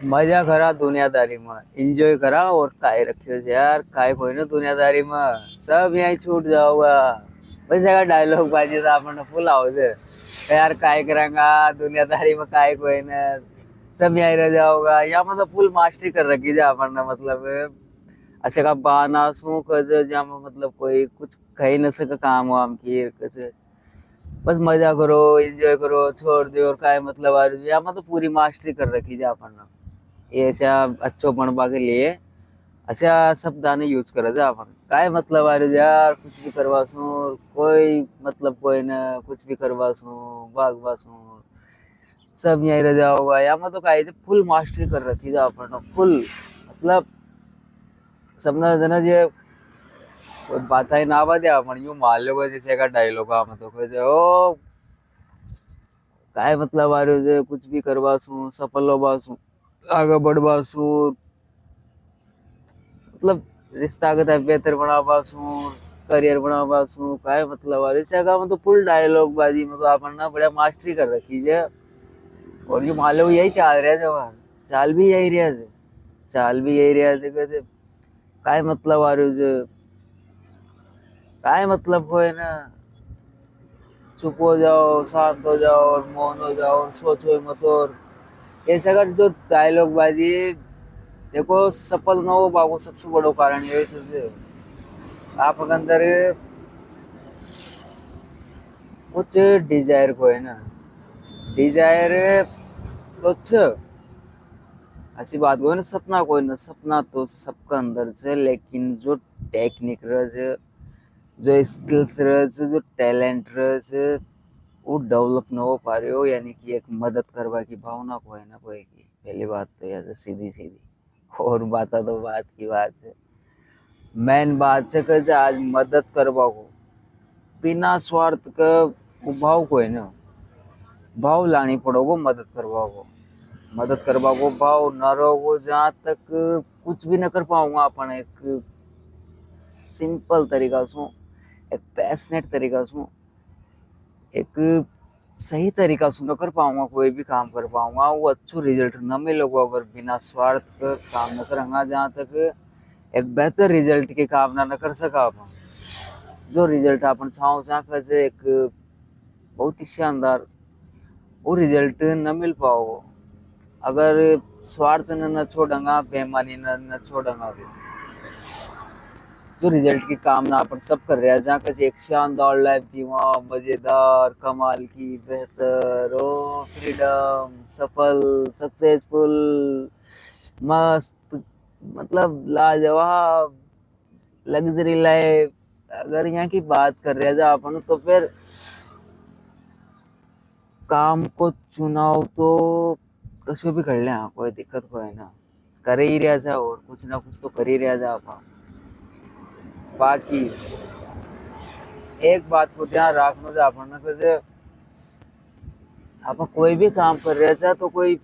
मजा करा दुनियादारी में, एंजॉय करा। और काय रखियो છે यार, काय कोई ना दुनियादारी में सब यहीं छूट जाओगा। बस ऐसा डायलॉग बाजी तो आपने फुल आओ છે यार, काय करेंगा दुनियादारी में, काय कोई ना सब यहीं रह जाओगा। यहाँ मतलब फुल मास्टरी कर रखी है आपने, मतलब ऐसे का बहाना सू कज जहाँ मतलब कोई कुछ कही न सके काम वाम की कज। बस मजा करो, एंजॉय करो, छोड़ दो। और काय मतलब आ यहाँ मतलब पूरी मास्टरी कर रखी है आपने। ये ऐसा अच्छो बनवा के लिए ऐसा शब्दाने यूज करे છે अपन। काय मतलब आ रही यार, कुछ भी करवा सू, कोई मतलब कोई ना कुछ भी करवा सू, भागवा सू, सब यहीं रह जाओगा। या मतलब काय फुल मास्टरी कर रखी है अपन, फुल मतलब सबने जना जे कोई बात ही ना आवा दे अपन यूं मान लो जैसे का डायलॉग आ मतलब कोई ओ काय मतलब आ रही है, कुछ भी करवा सू, सफल होवा सू, आगे बढ़वा सू, मतलब रिश्ता के बेहतर बनावा सू, करियर बनावा सू, काय मतलब आ रही है मतलब फुल डायलॉग बाजी मतलब अपन ना बढ़िया मास्टरी कर रखी है। और जो मान लो यही चाल रहा है जवान, चाल भी यही रहा है, चाल भी यही रहा है कैसे। काय मतलब आ रही है, काय मतलब को है ना, चुप हो जाओ, शांत हो जाओ और मौन हो जाओ और सोचो ही मत। और ऐसा का जो डायलॉग बाजी है, देखो सफल न हो बाबू सबसे बड़ो कारण ये है आपके अंदर कुछ डिजायर को है ना, डिजायर तो ऐसी बात को है ना, सपना कोई ना, सपना तो सबका अंदर से, लेकिन जो टेक्निक रहे, जो स्किल्स रहे, जो टैलेंट रहे, वो डेवलप न हो पा रहे हो। यानी कि एक मदद करवा की भावना को है ना कोई की, पहली बात तो यार सीधी सीधी। और बात तो बात की बात है, मेन बात है कि आज मदद करवा को बिना स्वार्थ का वो भाव को है ना, भाव लानी पड़ोगो मदद करवा को। मदद करवा को भाव न रहोगो जहाँ तक कुछ भी न कर पाऊंगा अपन। एक सिंपल तरीका से, एक पैशनेट तरीका से, एक सही तरीका से न कर पाऊंगा, कोई भी काम कर पाऊंगा वो अच्छो रिजल्ट न मिलेगा अगर बिना स्वार्थ का काम न करेंगा। जहाँ तक एक बेहतर रिजल्ट की कामना न कर सका अपन, जो रिजल्ट अपन चाहो चाह एक बहुत ही शानदार वो रिजल्ट न मिल पाओ अगर स्वार्थ न छोड़ेगा, बेईमानी न छोड़ेगा। जो रिजल्ट की कामना अपन सब कर रहे हैं, जहाँ कैसे एक शानदार लाइफ जीवा, मजेदार, कमाल की, बेहतर और फ्रीडम, सफल, सक्सेसफुल, मस्त, मतलब लाजवाब लग्जरी लाइफ अगर यहाँ की बात कर रहे हैं अपन, तो फिर काम को चुनाव तो कसो भी कर ले, हाँ कोई दिक्कत को है ना, कर ही रहा जा और कुछ ना कुछ तो कर ही रहा जा अपन। बाकी एक बात को ध्यान रखना जा अपन ना, कि अपन कोई भी काम कर रहे जा तो कोई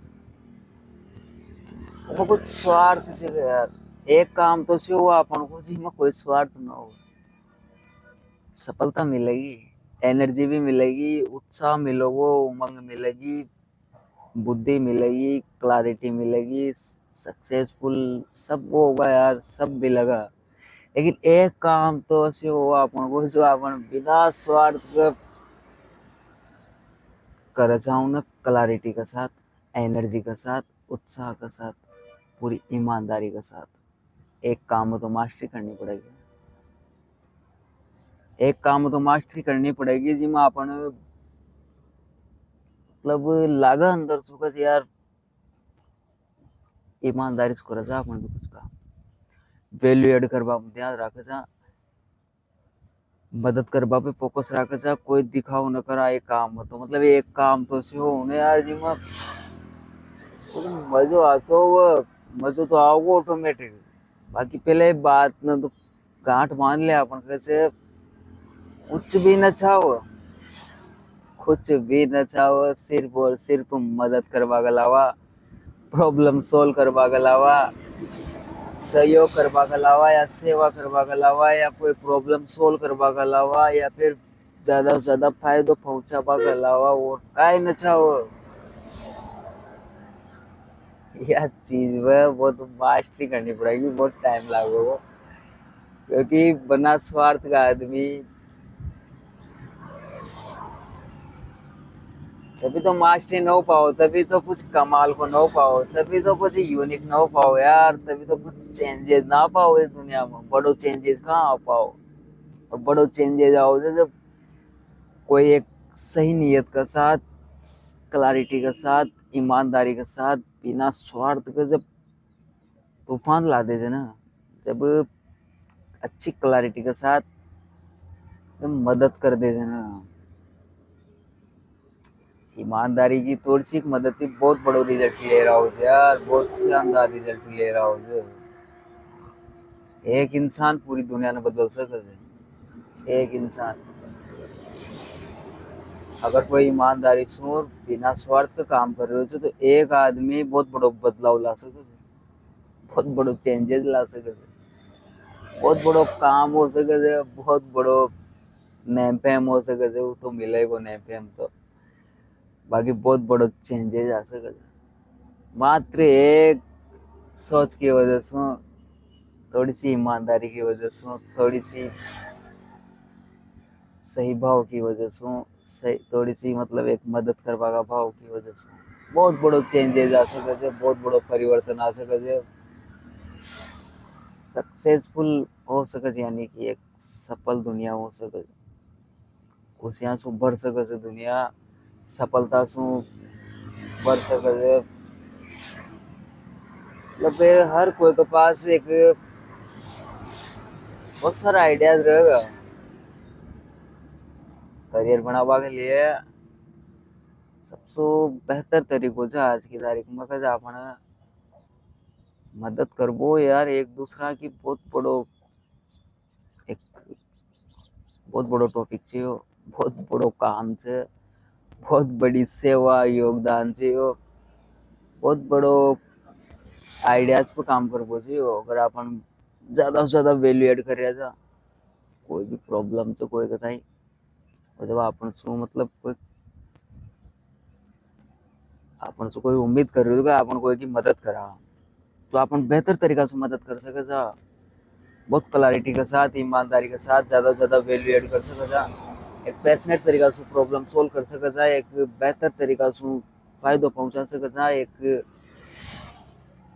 वो कुछ स्वार्थ से यार, एक काम तो से हुआ अपन को जी में कोई स्वार्थ ना हो, सफलता मिलेगी, एनर्जी भी मिलेगी, उत्साह मिलोगो, उमंग मिलेगी, बुद्धि मिलेगी, क्लैरिटी मिलेगी, सक्सेसफुल सब वो होगा यार, सब भी लगा। लेकिन एक काम तो ऐसे हुआ अपन को जो अपन बिना स्वार्थ के कर चाहूँ ना, क्लैरिटी के साथ, एनर्जी के साथ, उत्साह के साथ, पूरी ईमानदारी के साथ एक काम तो मास्टरी करनी पड़ेगी। एक काम तो मास्टरी करनी पड़ेगी जिसमें अपन मतलब लागा अंदर सुख यार, ईमानदारी से करे अपन भी कुछ काम, वैल्यू एड करवा में ध्यान रखे जा, मदद करवा पे फोकस रखे जा, कोई दिखाओ न करा एक काम में। तो मतलब एक काम तो से हो ने यार जिसमें मजो आतो वो, मजो तो आओगे ऑटोमेटिक। बाकी पहले बात न तो गांठ मान ले अपन, कैसे कुछ भी न चाहो, कुछ भी न चाहो, सिर्फ और सिर्फ मदद करवा के अलावा, प्रॉब्लम सोल्व करवा के अलावा, सहयोग करवा के अलावा, या सेवा करवा के अलावा, या कोई प्रॉब्लम सोल्व करवा के अलावा, या फिर ज्यादा से ज्यादा फायदो पहुंचावा के अलावा और काय न चाहो। यह चीज में वो तो मास्टरी करनी पड़ेगी, बहुत टाइम लगेगा। क्योंकि बिना स्वार्थ का आदमी, तभी तो मास्टरी न हो पाओ, तभी तो कुछ कमाल को न हो पाओ, तभी तो कुछ यूनिक न हो पाओ यार, तभी तो कुछ चेंजेस ना पाओ इस दुनिया में। बड़ो चेंजेस कहाँ आ पाओ। और बड़ो चेंजेस आओ जब कोई एक सही नीयत के साथ, क्लैरिटी के साथ, ईमानदारी के साथ, बिना स्वार्थ के जब तूफान ला दे ना, जब अच्छी क्लैरिटी के साथ जब मदद कर दे ना, ईमानदारी की थोड़ी सी मदद ही बहुत बड़ो रिजल्ट ले रहा हो यार, बहुत शानदार रिजल्ट ले रहा हो जो। एक इंसान पूरी दुनिया ने बदल सके है। एक इंसान अगर कोई ईमानदारी से और बिना स्वार्थ का काम कर रहे हो तो एक आदमी बहुत बड़ो बदलाव ला सके है, बहुत बड़ो चेंजेस ला सके है, बहुत बड़ो काम हो सके है, बहुत बड़ो नेम फेम हो सके है। वो तो मिलेगा नेम फेम तो, बाकी बहुत बड़ो चेंजेस आ सके है। मात्र एक सोच की वजह से, थोड़ी सी ईमानदारी की वजह से, थोड़ी सी सही भाव की वजह से, सही थोड़ी सी मतलब एक मदद करवा का भाव की वजह से बहुत बड़ो चेंजेस आ सके है, बहुत बड़ो परिवर्तन आ सके है। सक्सेसफुल हो सके है, यानी कि एक सफल दुनिया हो सके है। खुशियां से भर सके है दुनिया, सफलता से भर सके है। मतलब हर कोई के पास एक बहुत सारा आइडियाज रहेगा करियर बनावा के लिए। सबसे बेहतर तरीको है आज की तारीख में कि अपन मदद करबो यार एक दूसरा की। बहुत बड़ो एक बहुत बड़ो टॉपिक छे यो, बहुत बड़ो काम छे, बहुत बड़ी सेवा योगदान छे यो, बहुत बड़ो आइडियाज पे काम करबो छे यो। अगर अपन ज्यादा से ज्यादा वैल्यू ऐड कर रहा था, कोई भी प्रॉब्लम तो कोई कथाई, और जब अपन सु मतलब कोई अपन से कोई उम्मीद कर रहे हो कि अपन कोई की मदद करा, तो अपन बेहतर तरीका से मदद कर सके जा, बहुत क्लैरिटी के साथ, ईमानदारी के साथ, ज्यादा से ज्यादा वैल्यू ऐड कर सके जा, एक पैशनेट तरीका से प्रॉब्लम सोल्व कर सके जा, एक बेहतर तरीका से फायदो पहुंचा सके जा, एक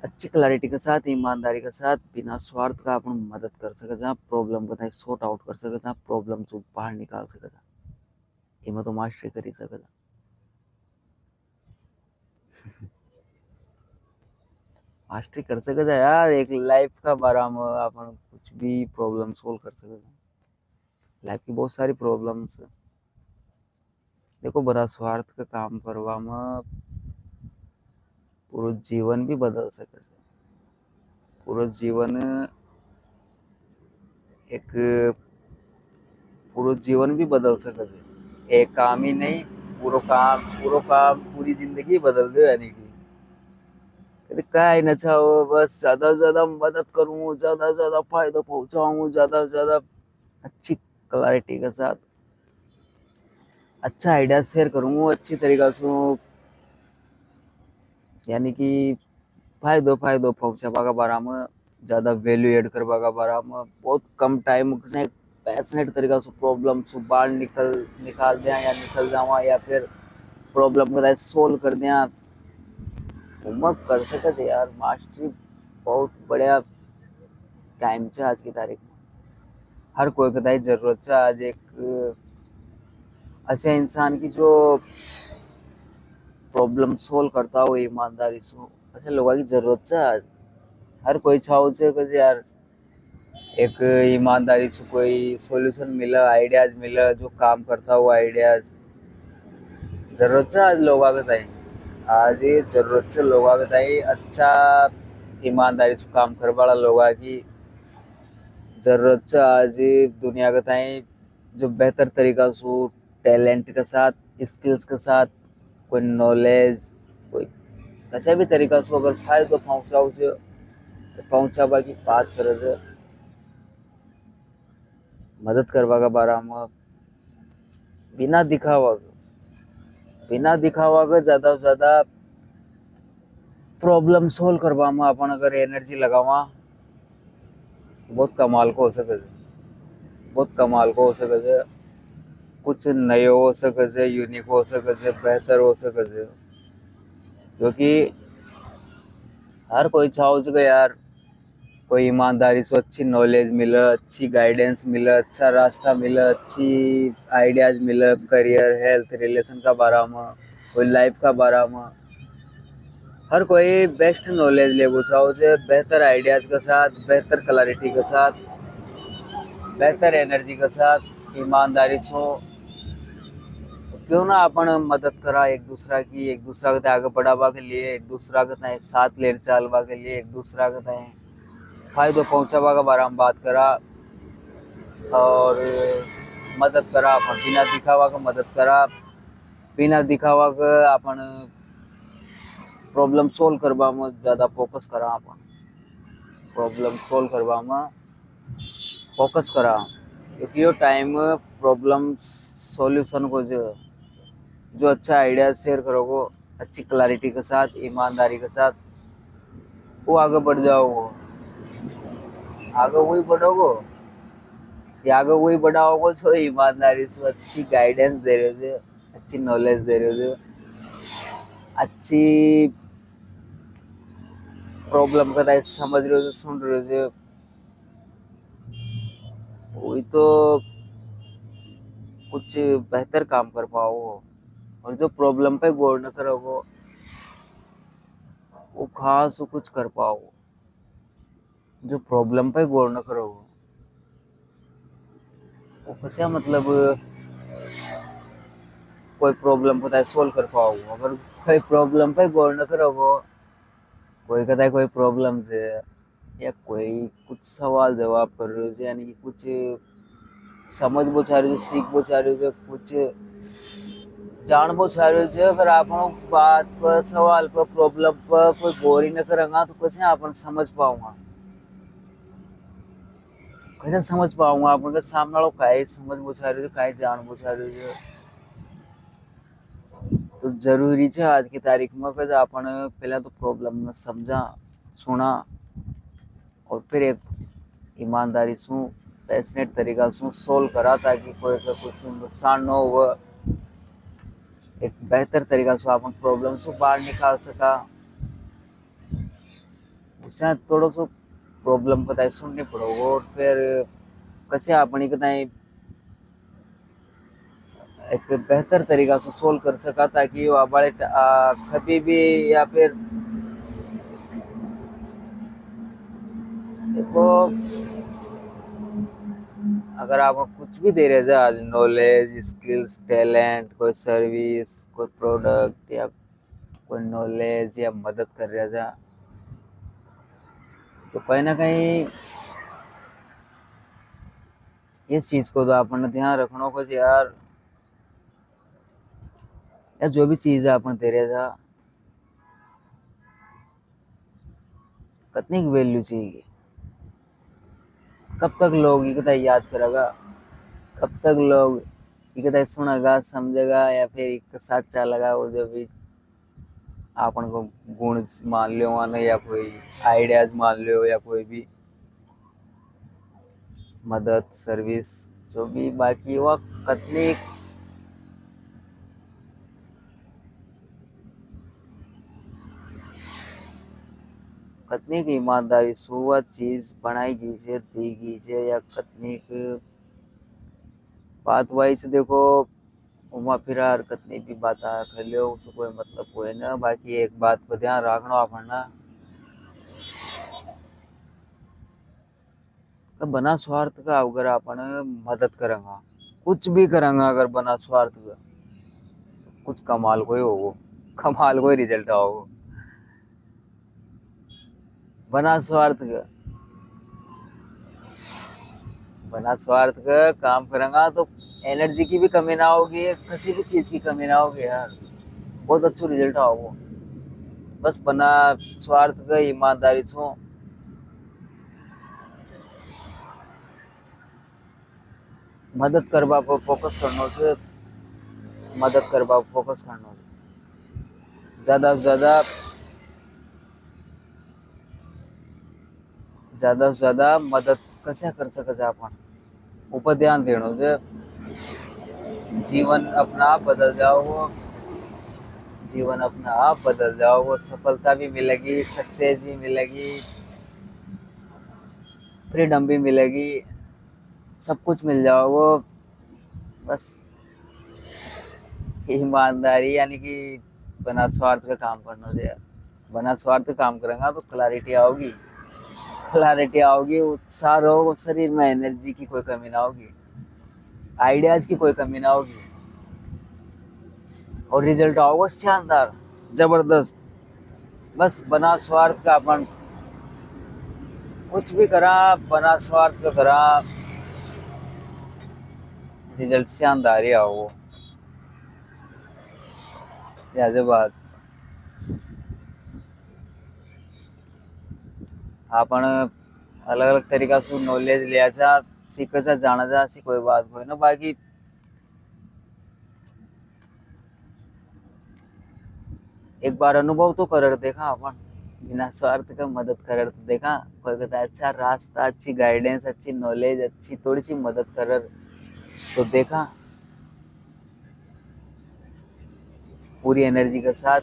अच्छी क्लैरिटी के साथ, ईमानदारी के साथ, बिना स्वार्थ का अपन मदद कर सके जा, प्रॉब्लम को सॉर्ट आउट कर सके जा, प्रॉब्लम से बाहर निकाल सके जा। इमे तो मास्टरी कर ही सके जा। मास्टरी कर सके जा यार, एक लाइफ का बारे में अपन कुछ भी प्रॉब्लम सोल्व कर सके जा। लाइफ की बहुत सारी प्रॉब्लम्स देखो, बड़ा स्वार्थ का काम करवा में पूरा जीवन भी बदल सके है। पूरा जीवन एक पूरा जीवन भी बदल सके है। एक काम ही नहीं, पूरा काम पूरी जिंदगी बदल दे। यानी कि काय न चाहो, बस ज्यादा से ज्यादा मदद करूँ, ज्यादा से ज्यादा फायदा पहुंचाऊं, ज्यादा से ज्यादा अच्छी क्लैरिटी के साथ अच्छा आइडिया शेयर करूँ अच्छी तरीका से, यानी कि फायदो फायदो पहुंचावा का बारे में, ज्यादा वैल्यू ऐड करवा का बारे में, बहुत कम टाइम से पैशनेट तरीका से प्रॉब्लम से बाहर निकाल दिया, या निकल जावा, या फिर प्रॉब्लम को सोल्व कर दिया। हिम्मत कर सके थे यार, मास्टरी बहुत बढ़िया टाइम है आज की तारीख में। हर कोई कदाई जरूरत है आज एक ऐसे इंसान की जो प्रॉब्लम सोल्व करता हो ईमानदारी से, ऐसे लोगों की जरूरत है आज। हर कोई चाहो छे कि यार एक ईमानदारी से कोई सॉल्यूशन मिला, आइडियाज मिला, जो काम करता हुआ आइडियाज जरूरत है आज लोगों के ताई। आज ये जरूरत है लोगों के ताई अच्छा ईमानदारी से काम करने वाला लोगों की जरूरत है आज दुनिया के ताई, जो बेहतर तरीका से टैलेंट के साथ, स्किल्स के साथ, कोई नॉलेज, कोई कैसे भी तरीका से अगर फायदा पहुंचाओ से पहुंचावा की बात करे से, मदद करवा का बारे में, बिना दिखावा के ज्यादा से ज्यादा प्रॉब्लम सोल्व करवामा अपन अगर एनर्जी लगावा बहुत कमाल को हो सके छे, बहुत कमाल को हो सके छे, कुछ नयो हो सके छे, यूनिक हो सके छे, बेहतर हो सके छे। क्योंकि हर कोई चाहो छे कि यार कोई ईमानदारी से अच्छी नॉलेज मिले, अच्छी गाइडेंस मिले, अच्छा रास्ता मिले, अच्छी आइडियाज मिले करियर हेल्थ रिलेशन का बारे में, कोई लाइफ का बारे में। हर कोई बेस्ट नॉलेज लेवो चाहो छे, बेहतर आइडियाज के साथ, बेहतर क्लैरिटी के साथ, बेहतर एनर्जी के साथ, ईमानदारी से। क्यों ना अपन मदद करा एक दूसरा की, एक दूसरा के आगे बढ़ावा के लिए, एक दूसरा के ताई साथ ले चलवा के लिए, एक दूसरा के ताई फायदो पहुंचावा के बारे में बात करा और मदद करा। अपन बिना दिखावा के मदद करा, बिना दिखावा के अपन प्रॉब्लम सोल्व करवा में ज्यादा फोकस करा, अपन प्रॉब्लम सोल्व करवा में फोकस करा। क्योंकि यो टाइम प्रॉब्लम सॉल्यूशन को जो अच्छा आइडिया शेयर करोगे अच्छी क्लैरिटी के साथ, ईमानदारी के साथ, वो आगे बढ़ जाओगे। आगे वही बढ़ोगे या आगे वही बढ़ाओगे जो ईमानदारी से अच्छी गाइडेंस दे रहे थे, अच्छी नॉलेज दे रहे थे, अच्छी प्रॉब्लम का समझ रहे हो, सुन रहे हो, वही तो कुछ बेहतर काम कर पाओगे। और जो प्रॉब्लम पे गौर न करोगे वो खास कुछ कर पाओगे। जो प्रॉब्लम पे गौर न करोगे वो कैसे मतलब कोई प्रॉब्लम को सोल्व कर पाओगे। अगर कोई प्रॉब्लम पे गौर न करोगे, कोई कहता है कोई प्रॉब्लम से या कोई कुछ सवाल जवाब कर रहे हो, यानी कि कुछ समझ बो चाह रहे हो, सीख बो चाह रहे हो, कुछ जान बो चाह रहे हो। अगर आप बात पर, सवाल पर, प्रॉब्लम पर कोई गौर ही न करेंगे तो कैसे अपन समझ पाऊंगा, कैसे समझ पाऊंगा अपन के सामने वालों काहे समझ बो चाह रहे हो, काहे जान बो चाह रहे हो। तो जरूरी है आज की तारीख में कि अपन पहले तो प्रॉब्लम ने समझा, सुना और फिर एक ईमानदारी से पैशनेट तरीका से सोल्व करा, ताकि कोई का कुछ नुकसान न हो। एक बेहतर तरीका से अपन प्रॉब्लम से बाहर निकाल सका। उसे थोड़ा सा प्रॉब्लम बताए सुननी पड़ोगे और फिर कैसे अपनी कदाई एक बेहतर तरीका से सोल्व कर सका, ताकि वो बड़े कभी भी या फिर देखो अगर आप कुछ भी दे रहे थे आज, नॉलेज, स्किल्स, टैलेंट, कोई सर्विस, कोई प्रोडक्ट या कोई नॉलेज या मदद कर रहे थे, तो कहीं ना कहीं इस चीज को तो अपन ध्यान रखना को यार, या जो भी चीज है अपन दे रहे था कितनी की वैल्यू चाहिए, कब तक लोग ये याद करेगा, कब तक लोग ये सुनेगा, समझेगा, या फिर एक साथ चलेगा। वो जो भी अपन को गुण मान लो आने, या कोई आइडियाज मान लो, या कोई भी मदद सर्विस जो भी बाकी हुआ, कितनी कितनी की ईमानदारी सुवा चीज बनाई गई है, दी गई है, या कितनी बात वाई से देखो घुमा फिरा कितनी भी बात कर लो, उससे कोई मतलब कोई ना। बाकी एक बात पर ध्यान रखना अपन ना, तो बना स्वार्थ का अगर अपन मदद करेंगे, कुछ भी करेंगे अगर बना स्वार्थ का, कुछ कमाल को ही होगो, कमाल को ही रिजल्ट आओगे। बना स्वार्थ का, बना स्वार्थ का काम करेंगे तो एनर्जी की भी कमी ना होगी, किसी भी चीज की कमी ना होगी यार, बहुत अच्छा रिजल्ट आओगे। बस बना स्वार्थ का ईमानदारी से मदद करवा पर फोकस करने से, मदद करवा पर फोकस करने से ज्यादा से ज्यादा ज्यादा से ज्यादा मदद कशा कर सके आपण ऊपर ध्यान देणो जे जीवन अपना आप बदल जाओ, जीवन अपना आप बदल जाओ, वो सफलता भी मिलेगी, सक्सेस भी मिलेगी, फ्रीडम भी मिलेगी, सब कुछ मिल जाओ वो। बस ईमानदारी यानी कि बिना स्वार्थ का काम करना चाहिए। बिना स्वार्थ काम करेंगे तो क्लैरिटी आओगी, क्लैरिटी आओगी, उत्साह रहोगे, शरीर में एनर्जी की कोई कमी ना होगी, आइडियाज की कोई कमी ना होगी, और रिजल्ट आओगे शानदार, जबरदस्त। बस बिना स्वार्थ का अपन कुछ भी करा, बिना स्वार्थ का करा, रिजल्ट शानदार ही आओ। याद बात आपण अलग अलग तरीका से नॉलेज लिया जा, सीखा जा, जाना जा, ऐसी कोई बात कोई ना। बाकी एक बार अनुभव तो कर देखा अपन, बिना स्वार्थ का मदद कर देखा। कोई कहता है अच्छा रास्ता, अच्छी गाइडेंस, अच्छी नॉलेज, अच्छी थोड़ी सी मदद कर तो देखा, पूरी एनर्जी के साथ,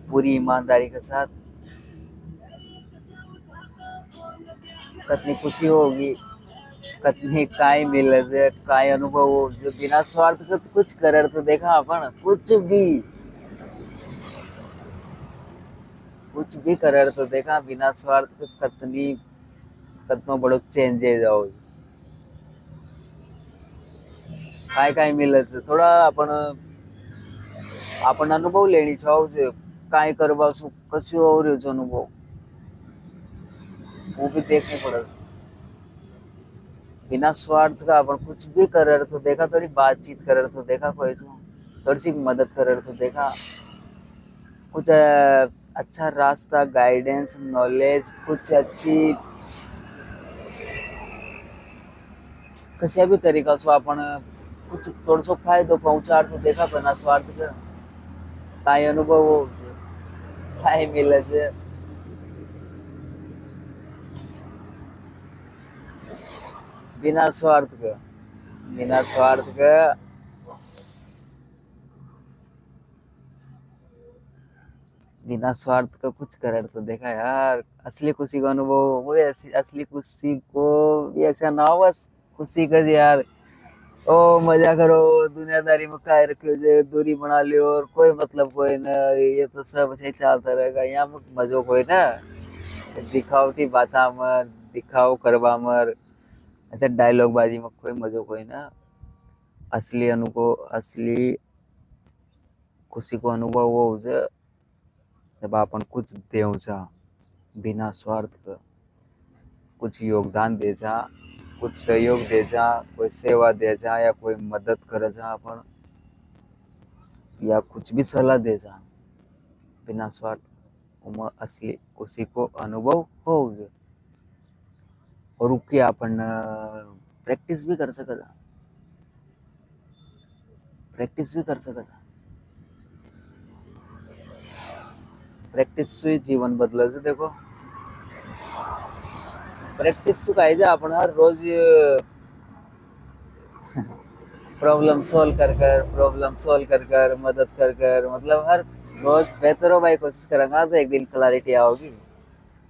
पूरी ईमानदारी के साथ, कितनी खुशी होगी, कितनी काय मिले से काय अनुभव हो जो बिना स्वार्थ के कुछ कर तो देखा अपन, कुछ भी कर तो देखा बिना स्वार्थ के कितनी कितनो बड़ो चेंजेस आओ। काय काय मिले से थोड़ा अपन अपन अनुभव लेनी चाहो जो काय करवा सु कशो हो रह्यो जो अनुभव वो भी देखने पड़े। बिना स्वार्थ का अपन कुछ भी कर तो देखा, थोड़ी बातचीत कर तो देखा, कोई से थोड़ी सी मदद कर तो देखा, कुछ अच्छा रास्ता, गाइडेंस, नॉलेज, कुछ अच्छी कशा भी तरीका से अपन कुछ थोड़ा सो फायदो पहुंचा तो देखा बिना स्वार्थ का काय अनुभव हो काय मिले से। बिना स्वार्थ का, बिना स्वार्थ का बिना स्वार्थ का कुछ कर तो देखा यार, असली खुशी का अनुभव वो असली खुशी को भी ऐसा ना हो, बस खुशी का जी यार ओ मजा करो, दुनियादारी में काय रखो जे दूरी बना लियो और कोई मतलब कोई ना, ये तो सब ऐसे ही चलता रहेगा यहाँ में मजो कोई ना, दिखावटी बाता मर, दिखाओ करवा मर, ऐसे डायलॉग बाजी में कोई मजो कोई ना। असली अनुभव, असली खुशी को अनुभव वो उसे जब अपन कुछ देवजा बिना स्वार्थ का, कुछ योगदान दे जा, कुछ सहयोग दे जा, कोई सेवा दे जा या कोई मदद कर जा अपन, या कुछ भी सलाह दे जा बिना स्वार्थ, उमा असली खुशी को अनुभव हो। और उसकी अपन प्रैक्टिस भी कर सकता, प्रैक्टिस भी कर सकता, प्रैक्टिस से जीवन बदल से देखो। प्रैक्टिस सुखाई जा अपन हर रोज प्रॉब्लम सॉल्व कर मदद कर मतलब हर रोज बेहतर हो भाई, कोशिश करेंगे तो एक दिन क्लैरिटी आओगी,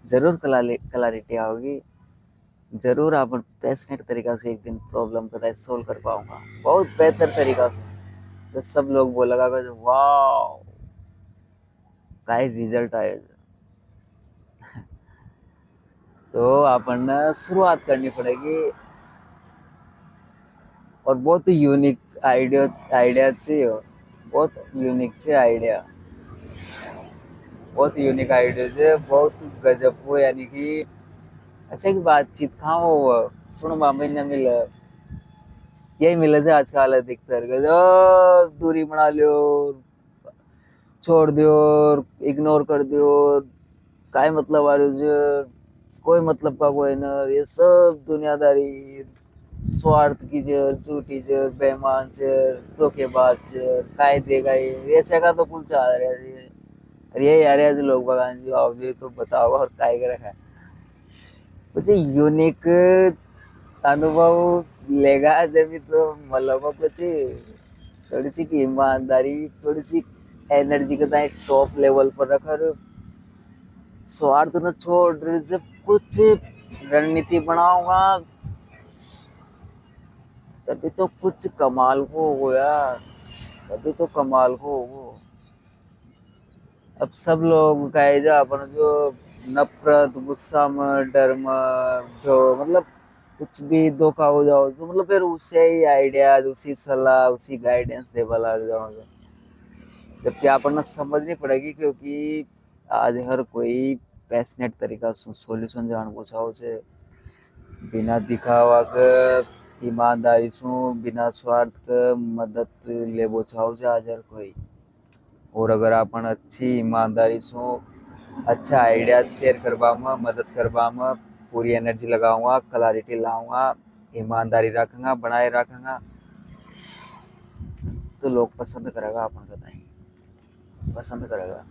जरूर क्लैरिटी आओगी, जरूर अपन पैशनेट तरीका से एक दिन प्रॉब्लम को सोल्व कर पाऊंगा बहुत बेहतर तरीका से, तो सब लोग बोलेगा वाह काय रिजल्ट आए। तो अपन शुरुआत करनी पड़ेगी, और बहुत यूनिक आइडिया चाहिए, बहुत यूनिक से आइडिया, बहुत यूनिक आइडिया से बहुत गजब हो, यानी कि ऐसे की बातचीत कहाँ हो सुन मामे न मिले, यही मिले से आजकल अधिकतर दूरी बना लियो, छोड़ दियो, इग्नोर कर दियो, काय मतलब आ रही कोई मतलब का कोई न, ये सब दुनियादारी स्वार्थ की जर, झूठी जर, बेईमान जर, धोखेबाज जर, काय देगा ये ऐसे का तो कुल चाह रहा है। अरे यार ऐसे लोग भगवान जी आओ जी तो बताओ और काय कर रखा है। कुछ यूनिक अनुभव लेगा जब तो मतलब कुछ थोड़ी सी की ईमानदारी, थोड़ी सी एनर्जी के दाएं टॉप लेवल पर रखकर स्वार्थ न छोड़ जब कुछ रणनीति बनाऊंगा तभी तो कुछ कमाल हो यार, तभी तो कमाल हो। अब सब लोग का है जो अपन जो नफरत गुस्सा में डर में जो मतलब कुछ भी धोखा हो जाओ तो मतलब फिर उसे ही आइडियाज उसी सलाह उसी गाइडेंस दे वाला जाओगे, जबकि अपन ने समझनी पड़ेगी क्योंकि आज हर कोई पैशनेट तरीका से सॉल्यूशन जान पूछाओ से बिना दिखावा के ईमानदारी सु बिना स्वार्थ के मदद लेबो चाहो से आज हर कोई। और अगर अपन अच्छी ईमानदारी सु अच्छा आइडिया शेयर करवा में मदद करवा में पूरी एनर्जी लगाऊंगा क्लैरिटी लाऊंगा ईमानदारी रखूंगा बनाए रखूंगा तो लोग पसंद करेगा अपन बताएंगे पसंद करेगा।